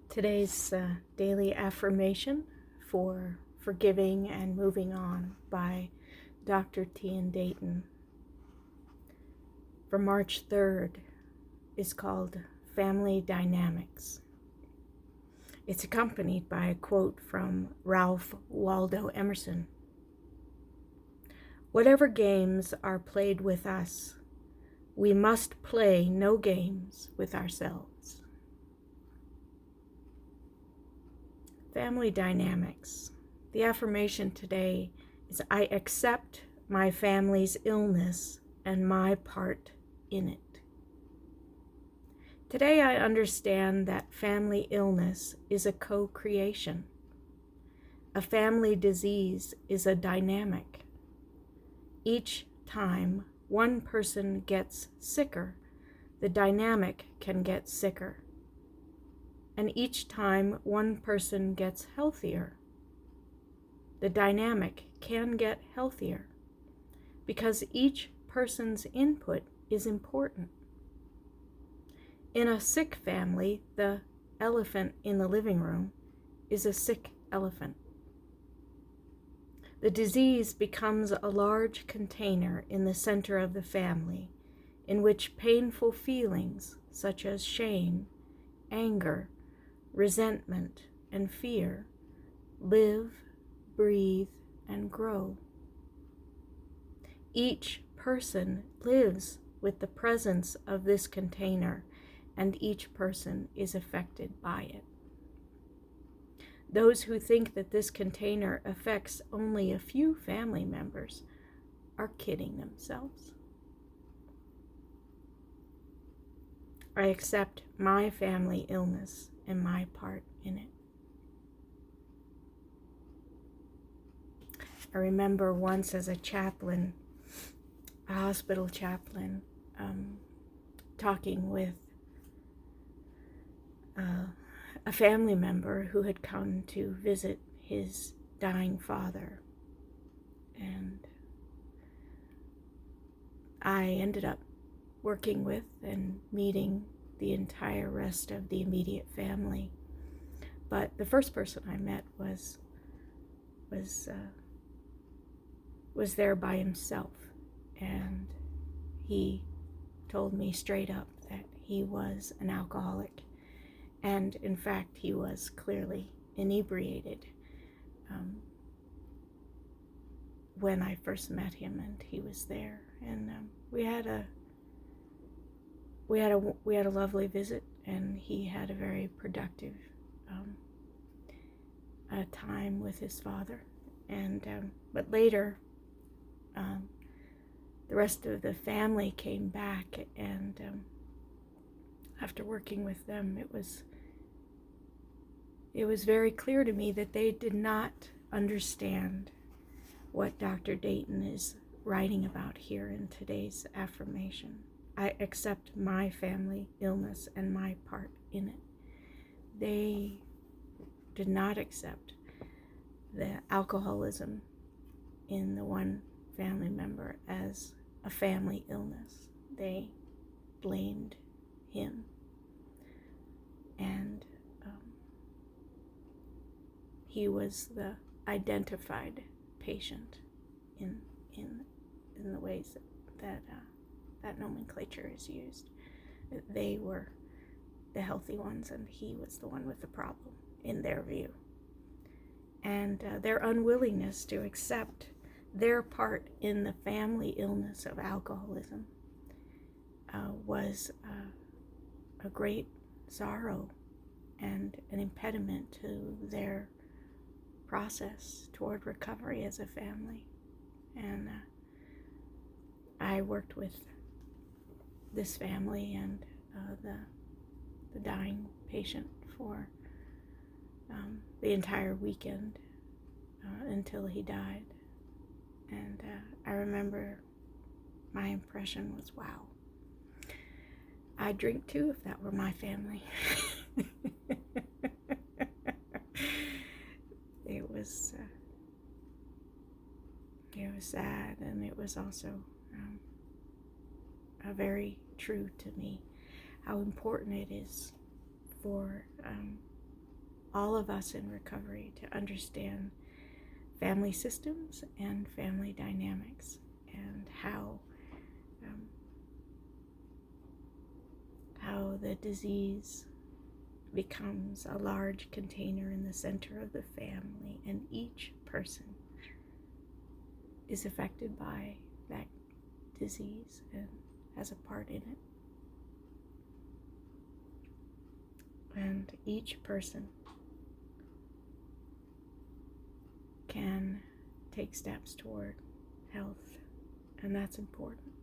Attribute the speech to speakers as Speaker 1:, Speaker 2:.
Speaker 1: Today's daily affirmation for forgiving and moving on by Dr. Tian Dayton for March 3rd is called Family Dynamics. It's accompanied by a quote from Ralph Waldo Emerson. Whatever games are played with us, we must play no games with ourselves. Family dynamics. The affirmation today is I accept my family's illness and my part in it. Today I understand that family illness is a co-creation. A family disease is a dynamic. Each time one person gets sicker, the dynamic can get sicker. And each time one person gets healthier, the dynamic can get healthier because each person's input is important. In a sick family, the elephant in the living room is a sick elephant. The disease becomes a large container in the center of the family in which painful feelings such as shame, anger, resentment, and fear live, breathe, and grow. Each person lives with the presence of this container, and each person is affected by it. Those who think that this container affects only a few family members are kidding themselves. I accept my family illness and my part in it. I remember once as a chaplain, a hospital chaplain, talking with a family member who had come to visit his dying father. And I ended up working with and meeting the entire rest of the immediate family. But the first person I met was there by himself, and he told me straight up that he was an alcoholic, and in fact he was clearly inebriated when I first met him, and he was there, and we had a lovely visit, and he had a very productive time with his father. And but later, the rest of the family came back, and after working with them, it was very clear to me that they did not understand what Dr. Dayton is writing about here in today's affirmation. I accept my family illness and my part in it. They did not accept the alcoholism in the one family member as a family illness. They blamed him. And he was the identified patient in the ways that nomenclature is used. They were the healthy ones, and he was the one with the problem in their view. And their unwillingness to accept their part in the family illness of alcoholism was a great sorrow and an impediment to their process toward recovery as a family. And I worked with this family and the dying patient for the entire weekend until he died. And I remember my impression was, wow, I'd drink too if that were my family. It was sad, and it was also very true to me how important it is for all of us in recovery to understand family systems and family dynamics, and how the disease becomes a large container in the center of the family, and each person is affected by that disease and has a part in it. And each person can take steps toward health, and that's important.